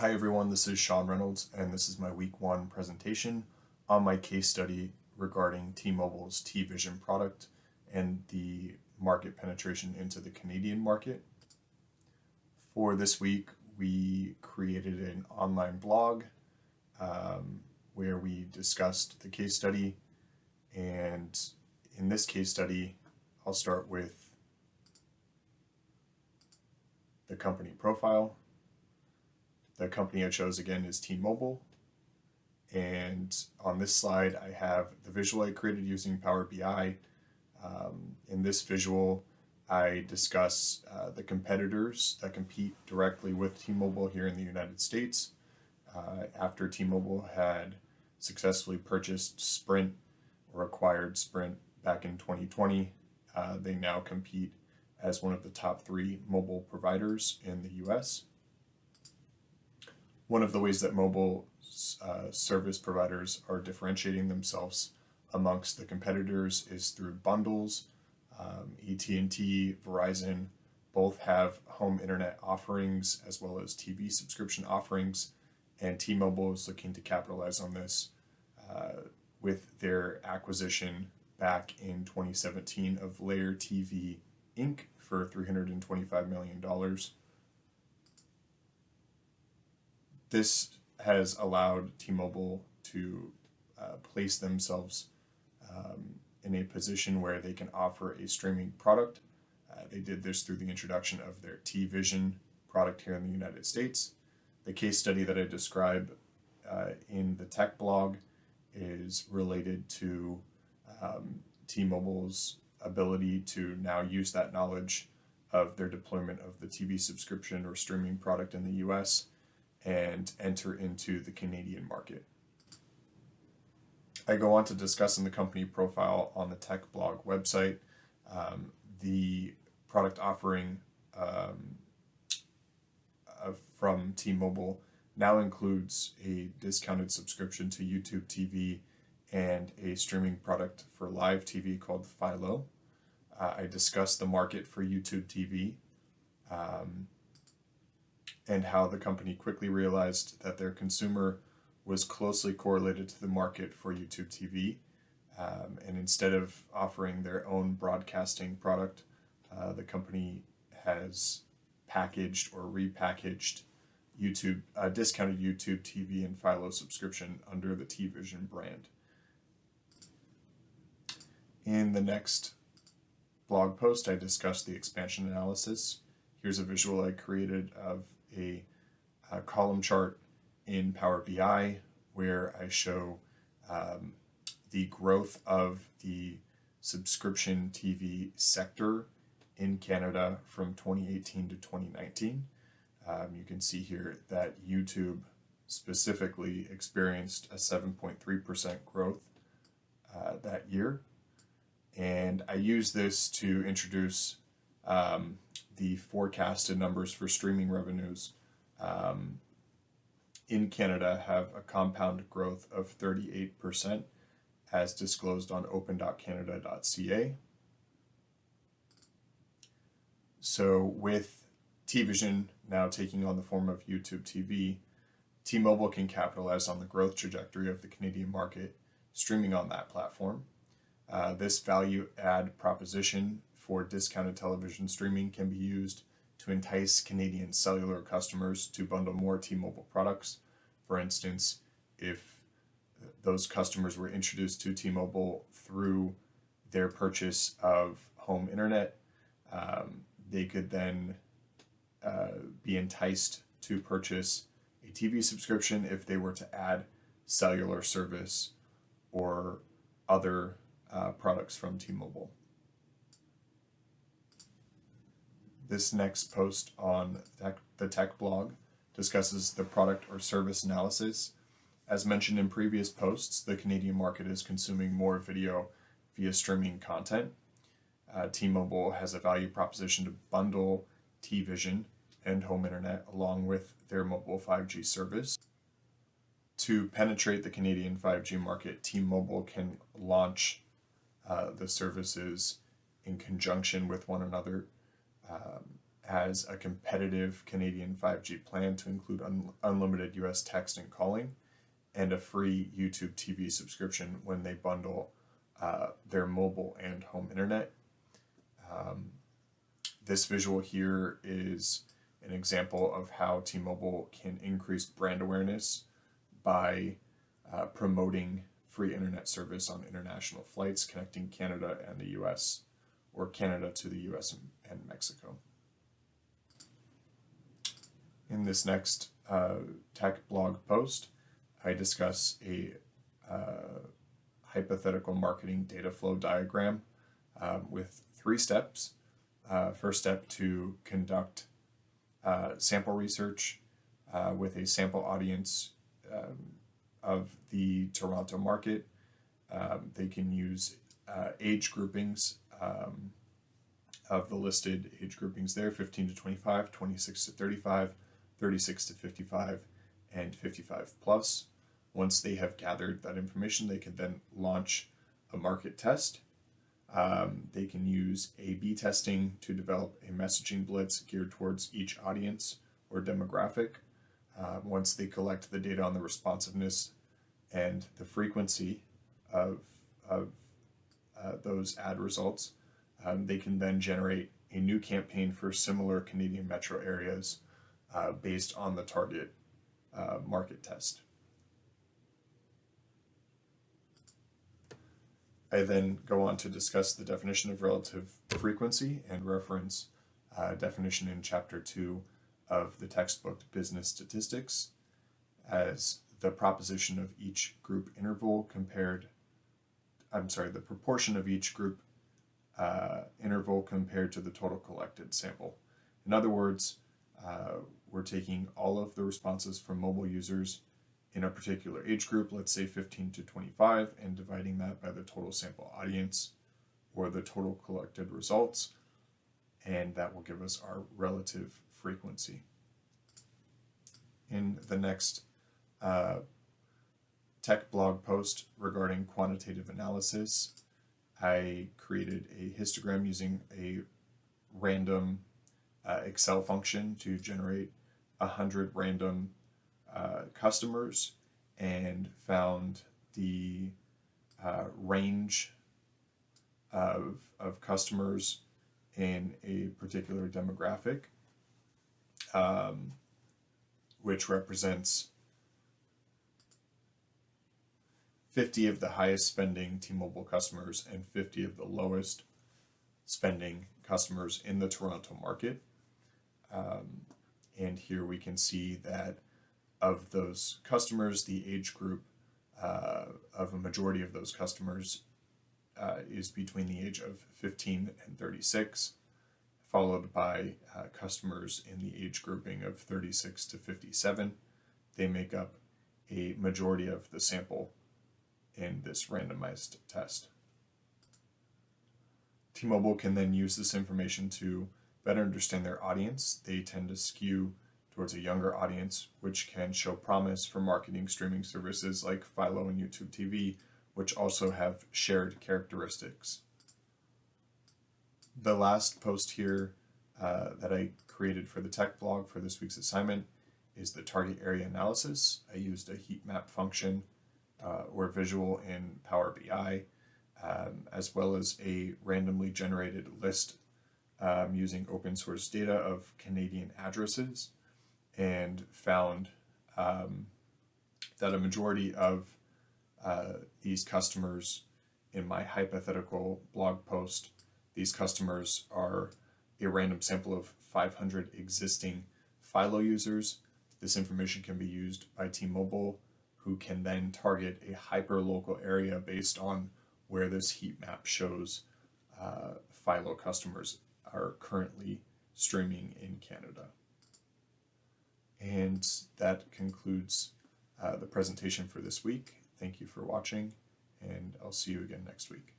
Hi everyone, this is Sean Reynolds, and this is my week 1 presentation on my case study regarding T-Mobile's T-Vision product and the market penetration into the Canadian market. For this week, we created an online blog where we discussed the case study, and in this case study, I'll start with the company profile. The company I chose again is T-Mobile, and on this slide I have the visual I created using Power BI. In this visual I discuss the competitors that compete directly with T-Mobile here in the United States. After T-Mobile had successfully purchased Sprint or acquired Sprint back in 2020, they now compete as one of the top 3 mobile providers in the US. One of the ways that mobile service providers are differentiating themselves amongst the competitors is through bundles. AT&T, Verizon both have home internet offerings as well as TV subscription offerings, and T-Mobile is looking to capitalize on this with their acquisition back in 2017 of Layer TV Inc. for $325 million. This has allowed T-Mobile to place themselves in a position where they can offer a streaming product. They did this through the introduction of their T-Vision product here in the United States. The case study that I describe in the tech blog is related to T-Mobile's ability to now use that knowledge of their deployment of the TV subscription or streaming product in the US and enter into the Canadian market. I go on to discuss in the company profile on the tech blog website the product offering from T-Mobile now includes a discounted subscription to YouTube TV and a streaming product for live TV called Philo. I discuss the market for YouTube TV and how the company quickly realized that their consumer was closely correlated to the market for YouTube TV. And instead of offering their own broadcasting product, the company has packaged or repackaged discounted YouTube TV and Philo subscription under the T-Vision brand. In the next blog post, I discuss the expansion analysis. Here's a visual I created of a column chart in Power BI where I show the growth of the subscription TV sector in Canada from 2018 to 2019. You can see here that YouTube specifically experienced a 7.3% growth that year. And I use this to introduce the forecasted numbers for streaming revenues in Canada have a compound growth of 38% as disclosed on open.canada.ca. So with T-Vision now taking on the form of YouTube TV, T-Mobile can capitalize on the growth trajectory of the Canadian market streaming on that platform. This value add proposition for discounted television streaming can be used to entice Canadian cellular customers to bundle more T-Mobile products. For instance, if those customers were introduced to T-Mobile through their purchase of home internet, they could then be enticed to purchase a TV subscription if they were to add cellular service or other products from T-Mobile. This next post on the tech blog discusses the product or service analysis. As mentioned in previous posts, the Canadian market is consuming more video via streaming content. T-Mobile has a value proposition to bundle T-Vision and home internet along with their mobile 5G service. To penetrate the Canadian 5G market, T-Mobile can launch the services in conjunction with one another, as a competitive Canadian 5G plan to include unlimited US text and calling, and a free YouTube TV subscription when they bundle their mobile and home internet. This visual here is an example of how T-Mobile can increase brand awareness by promoting free internet service on international flights connecting Canada and the US, or Canada to the US and Mexico. In this next tech blog post, I discuss a hypothetical marketing data flow diagram with 3 steps. First step, to conduct sample research with a sample audience of the Toronto market. They can use age groupings of the listed age groupings there: 15 to 25, 26 to 35, 36 to 55, and 55 plus. Once they have gathered that information, they can then launch a market test. They can use A/B testing to develop a messaging blitz geared towards each audience or demographic. Once they collect the data on the responsiveness and the frequency of those ad results, they can then generate a new campaign for similar Canadian metro areas based on the target market test. I then go on to discuss the definition of relative frequency and reference definition in Chapter 2 of the textbook Business Statistics as the proposition of each group interval the proportion of each group interval compared to the total collected sample. In other words, we're taking all of the responses from mobile users in a particular age group, let's say 15 to 25, and dividing that by the total sample audience or the total collected results, and that will give us our relative frequency. In the next tech blog post regarding quantitative analysis, I created a histogram using a random Excel function to generate 100 random customers, and found the range of customers in a particular demographic, which represents 50 of the highest spending T-Mobile customers and 50 of the lowest spending customers in the Toronto market. And here we can see that of those customers, the age group of a majority of those customers is between the age of 15 and 36, followed by customers in the age grouping of 36 to 57. They make up a majority of the sample in this randomized test. T-Mobile can then use this information to better understand their audience. They tend to skew towards a younger audience, which can show promise for marketing streaming services like Philo and YouTube TV, which also have shared characteristics. The last post here that I created for the tech blog for this week's assignment is the target area analysis. I used a heat map function or visual in Power BI, as well as a randomly generated list using open source data of Canadian addresses, and found that a majority of these customers in my hypothetical blog post, these customers are a random sample of 500 existing Philo users. This information can be used by T-Mobile, who can then target a hyper-local area based on where this heat map shows Philo customers are currently streaming in Canada. And that concludes the presentation for this week. Thank you for watching, and I'll see you again next week.